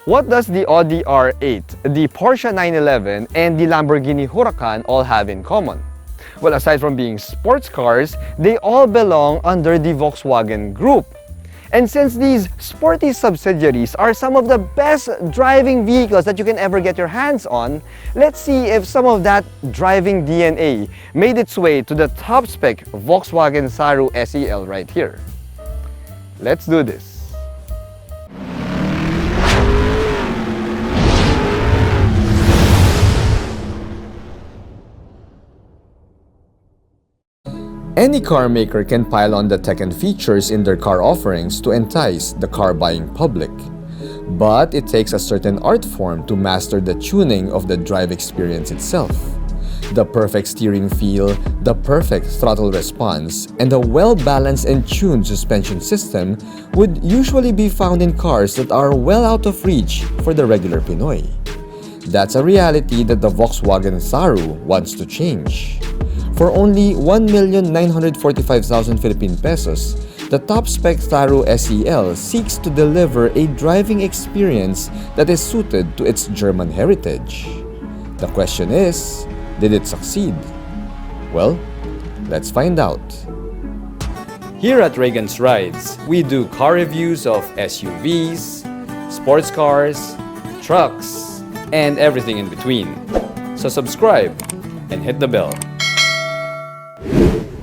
What does the Audi R8, the Porsche 911, and the Lamborghini Huracan all have in common? Well, aside from being sports cars, they all belong under the Volkswagen Group. And since these sporty subsidiaries are some of the best driving vehicles that you can ever get your hands on, let's see if some of that driving DNA made its way to the top spec Volkswagen Tharu SEL right here. Let's do this. Any car maker can pile on the tech and features in their car offerings to entice the car-buying public. But it takes a certain art form to master the tuning of the drive experience itself. The perfect steering feel, the perfect throttle response, and a well-balanced and tuned suspension system would usually be found in cars that are well out of reach for the regular Pinoy. That's a reality that the Volkswagen Tharu wants to change. For only 1,945,000 Philippine pesos, the top-spec Tharu SEL seeks to deliver a driving experience that is suited to its German heritage. The question is, did it succeed? Well, let's find out. Here at Reagan's Rides, we do car reviews of SUVs, sports cars, trucks, and everything in between. So subscribe and hit the bell.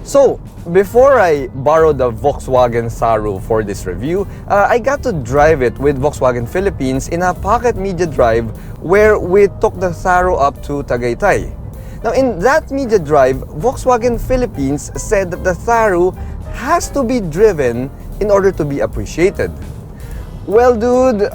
So, before I borrowed the Volkswagen Tharu for this review, I got to drive it with Volkswagen Philippines in a pocket media drive where we took the Tharu up to Tagaytay. Now, in that media drive, Volkswagen Philippines said that the Tharu has to be driven in order to be appreciated. Well, dude,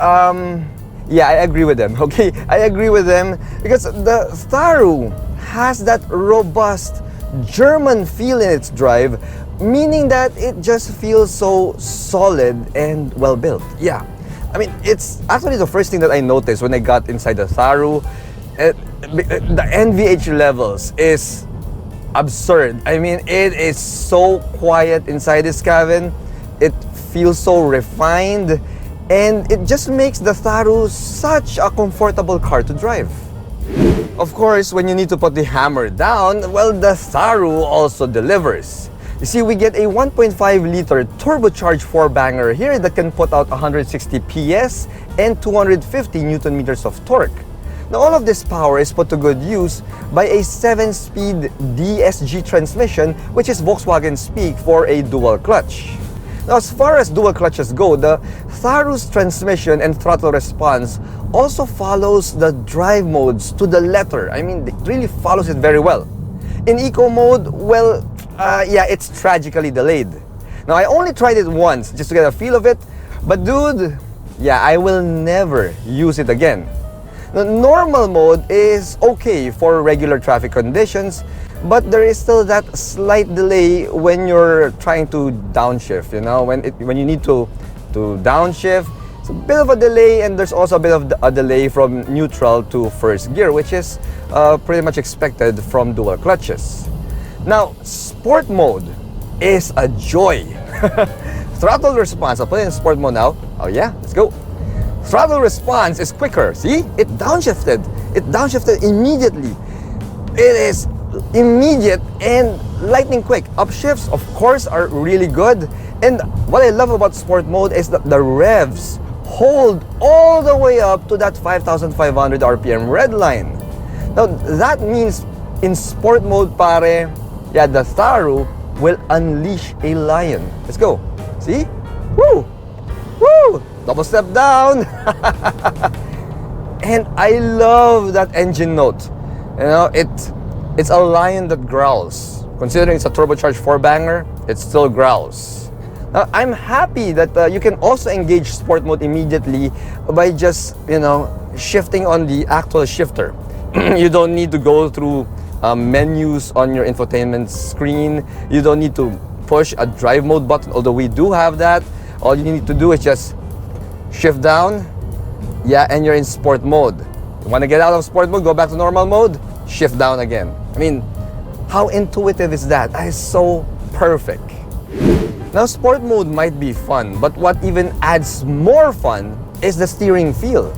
yeah, I agree with them, okay? I agree with them because the Tharu has that robust German feel in its drive, meaning that it just feels so solid and well built. Yeah, I mean, it's actually the first thing that I noticed when I got inside the Tharu. The NVH levels is absurd. I mean, it is so quiet inside this cabin. It feels so refined, and it just makes the Tharu such a comfortable car to drive. Of course, when you need to put the hammer down, well, the Tharu also delivers. You see, we get a 1.5-liter turbocharged four-banger here that can put out 160 PS and 250 Newton meters of torque. Now, all of this power is put to good use by a 7-speed DSG transmission, which is Volkswagen speak for a dual clutch. Now, as far as dual clutches go, the Tharu's transmission and throttle response also follows the drive modes to the letter. I mean, it really follows it very well. In eco mode, well, yeah, it's tragically delayed. Now, I only tried it once just to get a feel of it, but dude, yeah, I will never use it again. The normal mode is okay for regular traffic conditions, but there is still that slight delay when you're trying to downshift, you know, when you need to downshift. It's a bit of a delay, and there's also a bit of a delay from neutral to first gear, which is pretty much expected from dual clutches. Now, sport mode is a joy. Throttle response, I'll put it in sport mode now. Oh yeah, let's go. Throttle response is quicker. See? It downshifted. It downshifted immediately. It is immediate and lightning quick. Upshifts, of course, are really good. And what I love about sport mode is that the revs hold all the way up to that 5,500 RPM red line. Now, that means in sport mode, pare, yeah, the Tharu will unleash a lion. Let's go. See? Woo! Woo! Double step down. And I love that engine note. You know, it's a lion that growls. Considering it's a turbocharged four-banger, it still growls. Now, I'm happy that you can also engage sport mode immediately by just, you know, shifting on the actual shifter. You don't need to go through menus on your infotainment screen. You don't need to push a drive mode button, although we do have that. All you need to do is just shift down, yeah, and you're in sport mode. You want to get out of sport mode, go back to normal mode, shift down again. I mean, how intuitive is that? That is so perfect. Now, sport mode might be fun, but what even adds more fun is the steering feel.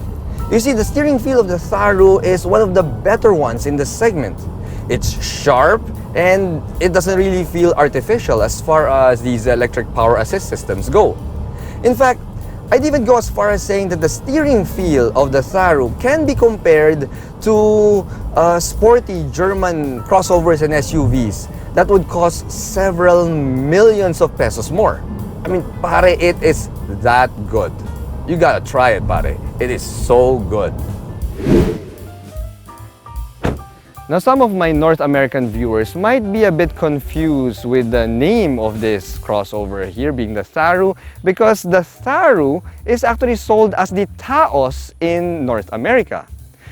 You see, the steering feel of the Tharu is one of the better ones in this segment. It's sharp and it doesn't really feel artificial as far as these electric power assist systems go. In fact, I'd even go as far as saying that the steering feel of the Tharu can be compared to sporty German crossovers and SUVs that would cost several millions of pesos more. I mean, pare, it is that good. You gotta try it, pare. It is so good. Now, some of my North American viewers might be a bit confused with the name of this crossover here being the Tharu, because the Tharu is actually sold as the Taos in North America.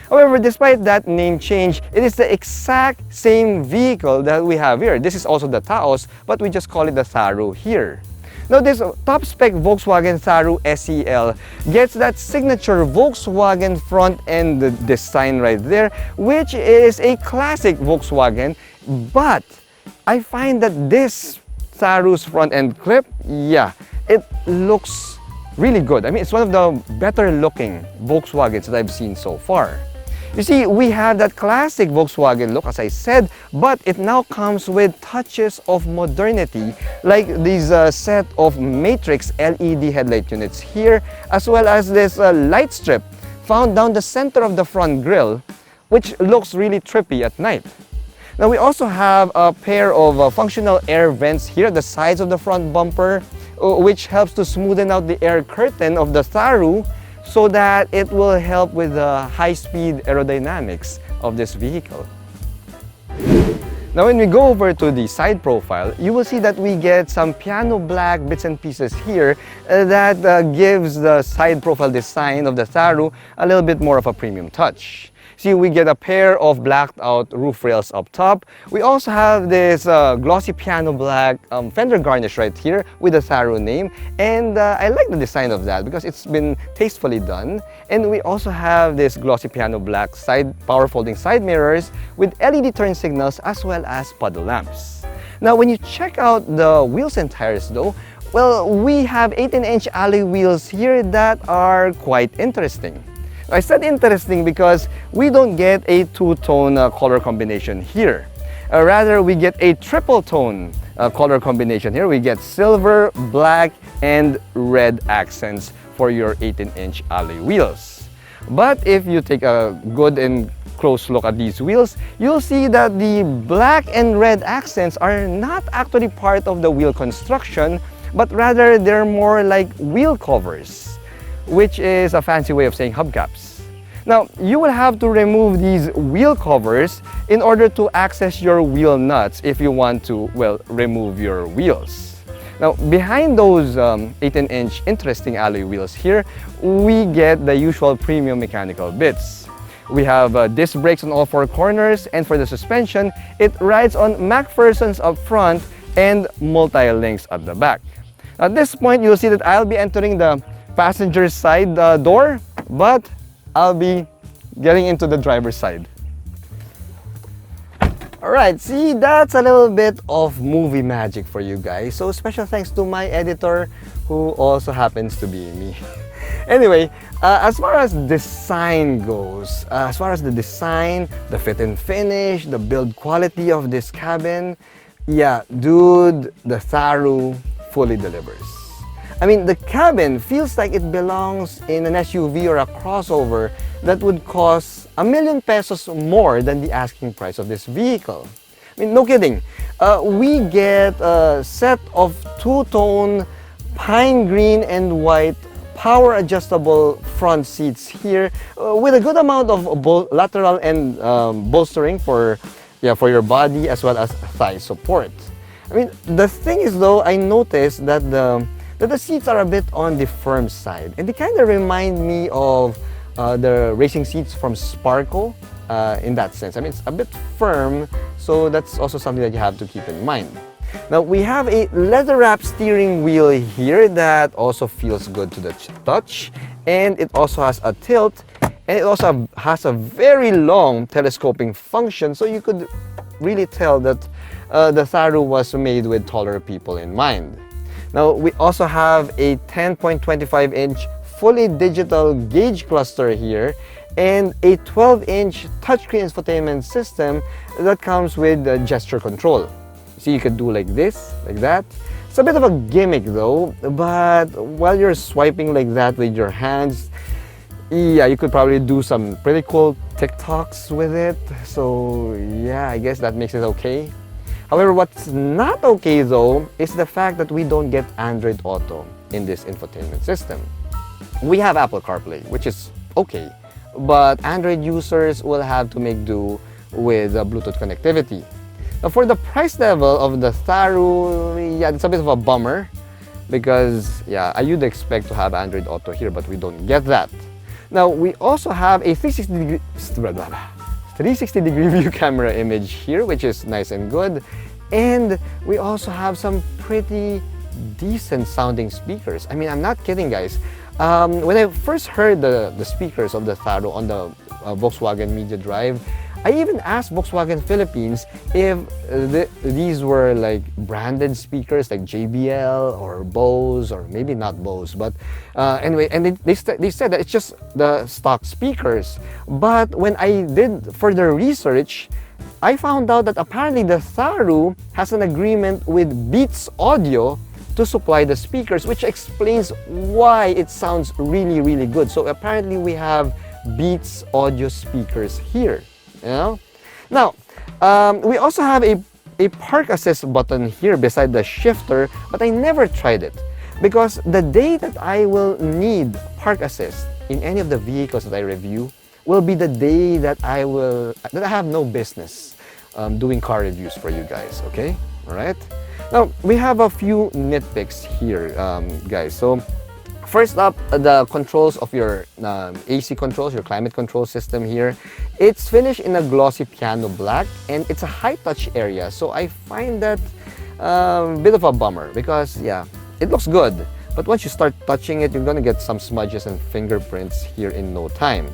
However, despite that name change, it is the exact same vehicle that we have here. This is also the Taos, but we just call it the Tharu here. Now, this top-spec Volkswagen Tharu SEL gets that signature Volkswagen front-end design right there, which is a classic Volkswagen, but I find that this Tharu's front-end clip, yeah, it looks really good. I mean, it's one of the better-looking Volkswagens that I've seen so far. You see, we have that classic Volkswagen look, as I said, but it now comes with touches of modernity, like these set of matrix LED headlight units here, as well as this light strip found down the center of the front grille, which looks really trippy at night. Now, we also have a pair of functional air vents here at the sides of the front bumper, which helps to smoothen out the air curtain of the Tharu, so that it will help with the high-speed aerodynamics of this vehicle. Now, when we go over to the side profile, you will see that we get some piano black bits and pieces here that gives the side profile design of the Tharu a little bit more of a premium touch. See, we get a pair of blacked out roof rails up top. We also have this glossy piano black fender garnish right here with the Tharu name. And I like the design of that because it's been tastefully done. And we also have this glossy piano black side power folding side mirrors with LED turn signals as well as puddle lamps. Now, when you check out the wheels and tires though, well, we have 18-inch alloy wheels here that are quite interesting. I said interesting because we don't get a two-tone color combination here. Rather, we get a triple-tone color combination here. We get silver, black, and red accents for your 18-inch alloy wheels. But if you take a good and close look at these wheels, you'll see that the black and red accents are not actually part of the wheel construction, but rather they're more like wheel covers, which is a fancy way of saying hubcaps. Now, you will have to remove these wheel covers in order to access your wheel nuts if you want to, well, remove your wheels. Now, behind those 18-inch interesting alloy wheels here, we get the usual premium mechanical bits. We have disc brakes on all four corners, and for the suspension, it rides on MacPherson's up front and multi-links at the back. At this point, you'll see that I'll be entering the passenger side door, but I'll be getting into the driver's side. Alright, see, that's a little bit of movie magic for you guys. So special thanks to my editor, who also happens to be me. Anyway, as far as design goes, as far as the design, the fit and finish, the build quality of this cabin, yeah, dude, the Tharu fully delivers. I mean, the cabin feels like it belongs in an SUV or a crossover that would cost 1 million pesos more than the asking price of this vehicle. I mean, no kidding. We get a set of two-tone pine green and white power adjustable front seats here with a good amount of lateral and bolstering for your body as well as thigh support. I mean, the thing is though, I noticed that the seats are a bit on the firm side, and they kind of remind me of the racing seats from Sparco in that sense. I mean, it's a bit firm, so that's also something that you have to keep in mind. Now, we have a leather-wrapped steering wheel here that also feels good to the touch, and it also has a tilt, and it also has a very long telescoping function, so you could really tell that the Tharu was made with taller people in mind. Now, we also have a 10.25-inch fully digital gauge cluster here and a 12-inch touchscreen infotainment system that comes with gesture control. See, you could do like this, like that. It's a bit of a gimmick though, but while you're swiping like that with your hands, yeah, you could probably do some pretty cool TikToks with it. So yeah, I guess that makes it okay. However, what's not okay though is the fact that we don't get Android Auto in this infotainment system. We have Apple CarPlay, which is okay, but Android users will have to make do with Bluetooth connectivity. Now, for the price level of the Tharu, yeah, it's a bit of a bummer because, yeah, you'd expect to have Android Auto here, but we don't get that. Now, we also have a 360-degree view camera image here, which is nice and good. And we also have some pretty decent sounding speakers. I mean, I'm not kidding, guys. When I first heard the speakers of the Tharu on the Volkswagen Media Drive, I even asked Volkswagen Philippines if these were like branded speakers like JBL or Bose, or maybe not Bose, but anyway, and they said that it's just the stock speakers. But when I did further research, I found out that apparently the Tharu has an agreement with Beats Audio to supply the speakers, which explains why it sounds really, really good. So apparently we have Beats Audio speakers here. You know? Now, we also have a park assist button here beside the shifter, but I never tried it because the day that I will need park assist in any of the vehicles that I review will be the day that I have no business doing car reviews for you guys. Okay, all right. Now we have a few nitpicks here, guys. So first up, the controls of your AC controls, your climate control system here. It's finished in a glossy piano black and it's a high touch area. So I find that a bit of a bummer because, yeah, it looks good. But once you start touching it, you're gonna get some smudges and fingerprints here in no time.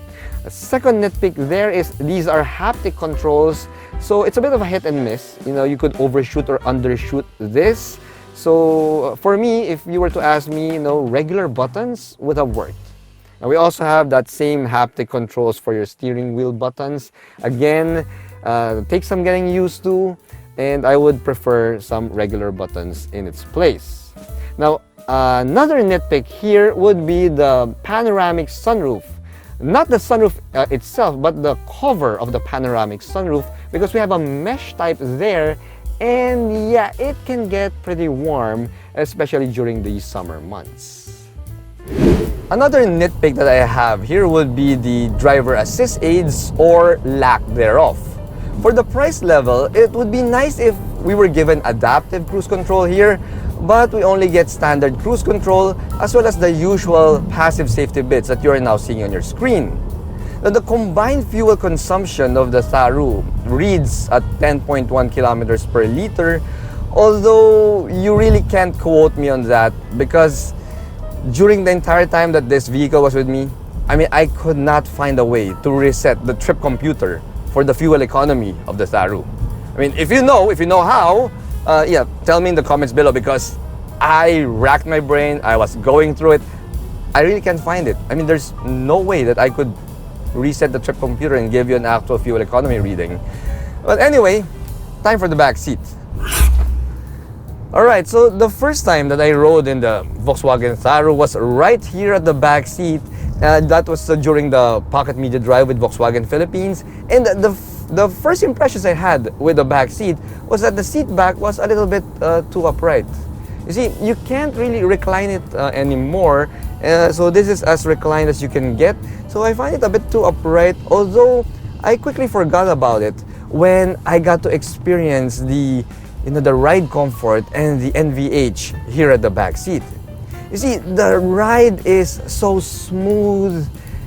A second nitpick there is these are haptic controls. So it's a bit of a hit and miss. You know, you could overshoot or undershoot this. So for me, if you were to ask me, you know, regular buttons would have worked. Now we also have that same haptic controls for your steering wheel buttons. Again, take some getting used to, and I would prefer some regular buttons in its place. Now, another nitpick here would be the panoramic sunroof. Not the sunroof itself, but the cover of the panoramic sunroof, because we have a mesh type there. And yeah, it can get pretty warm, especially during the summer months. Another nitpick that I have here would be the driver assist aids or lack thereof. For the price level, it would be nice if we were given adaptive cruise control here, but we only get standard cruise control as well as the usual passive safety bits that you are now seeing on your screen. Now, the combined fuel consumption of the Tharu reads at 10.1 kilometers per liter, although you really can't quote me on that because during the entire time that this vehicle was with me, I mean, I could not find a way to reset the trip computer for the fuel economy of the Tharu. I mean, if you know how, yeah, tell me in the comments below because I racked my brain, I was going through it, I really can't find it. I mean, there's no way that I could reset the trip computer and give you an actual fuel economy reading. But anyway, time for the back seat. Alright, so the first time that I rode in the Volkswagen Tharu was right here at the back seat. That was during the Pocket Media Drive with Volkswagen Philippines. And the first impressions I had with the back seat was that the seat back was a little bit too upright. You see, you can't really recline it anymore. So this is as reclined as you can get. So I find it a bit too upright, although I quickly forgot about it when I got to experience the ride comfort and the NVH here at the back seat. You see, the ride is so smooth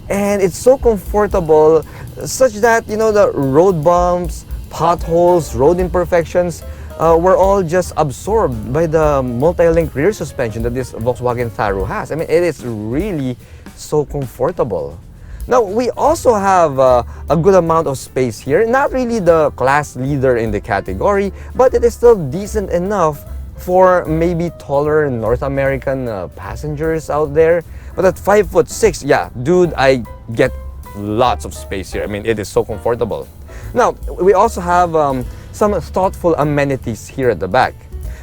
and it's so comfortable such that, you know, the road bumps, potholes, road imperfections were all just absorbed by the multi-link rear suspension that this Volkswagen Tharu has. I mean, it is really so comfortable. Now, we also have a good amount of space here. Not really the class leader in the category, but it is still decent enough for maybe taller North American passengers out there. But at 5'6", yeah, dude, I get lots of space here. I mean, it is so comfortable. Now, we also have some thoughtful amenities here at the back.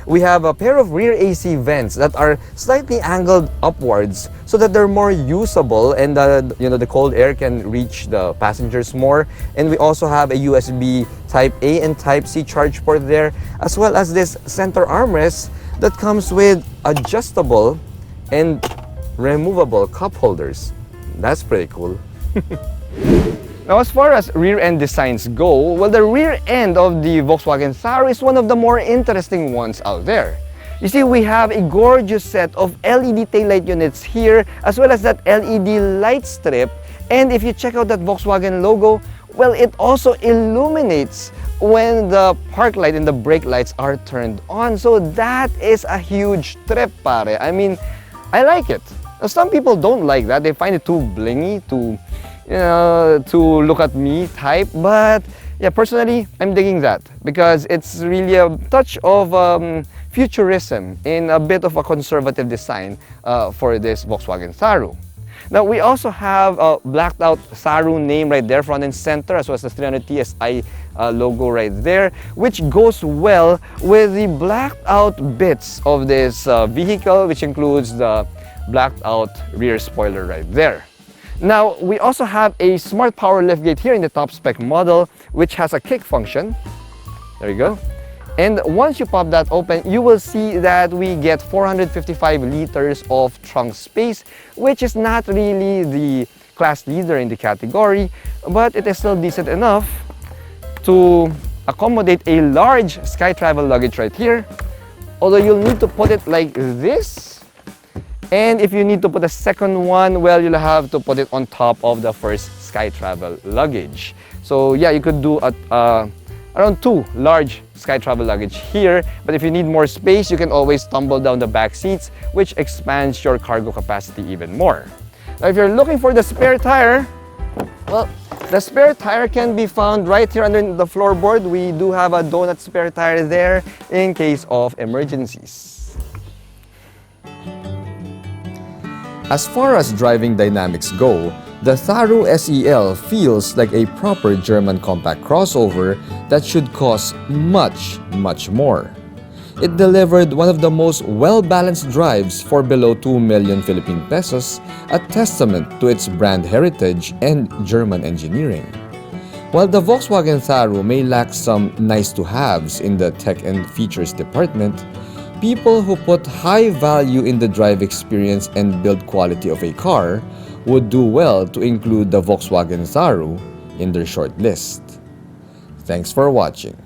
We have a pair of rear AC vents that are slightly angled upwards so that they're more usable, and the cold air can reach the passengers more. And we also have a USB Type A and Type C charge port there, as well as this center armrest that comes with adjustable and removable cup holders. That's pretty cool. Now, as far as rear end designs go, well, the rear end of the Volkswagen Tharu is one of the more interesting ones out there. You see, we have a gorgeous set of LED taillight units here, as well as that LED light strip. And if you check out that Volkswagen logo, well, it also illuminates when the park light and the brake lights are turned on. So that is a huge trip, pare. I mean, I like it. Now, some people don't like that. They find it too blingy, to look at me type. But yeah, personally, I'm digging that because it's really a touch of futurism in a bit of a conservative design for this Volkswagen Tharu. Now, we also have a blacked out Tharu name right there, front and center, as well as the 300 TSI logo right there, which goes well with the blacked out bits of this vehicle, which includes the blacked out rear spoiler right there. Now, we also have a smart power liftgate here in the top spec model, which has a kick function. There you go. And once you pop that open, you will see that we get 455 liters of trunk space, which is not really the class leader in the category, but it is still decent enough to accommodate a large Sky Travel luggage right here. Although you'll need to put it like this. And if you need to put a second one, well, you'll have to put it on top of the first Sky Travel luggage. So yeah, you could do around 2 large Sky Travel luggage here. But if you need more space, you can always tumble down the back seats, which expands your cargo capacity even more. Now, if you're looking for the spare tire, well, the spare tire can be found right here under the floorboard. We do have a donut spare tire there in case of emergencies. As far as driving dynamics go, the Tharu SEL feels like a proper German compact crossover that should cost much, much more. It delivered one of the most well-balanced drives for below 2 million Philippine pesos, a testament to its brand heritage and German engineering. While the Volkswagen Tharu may lack some nice-to-haves in the tech and features department, people who put high value in the drive experience and build quality of a car would do well to include the Volkswagen Tharu in their short list. Thanks for watching.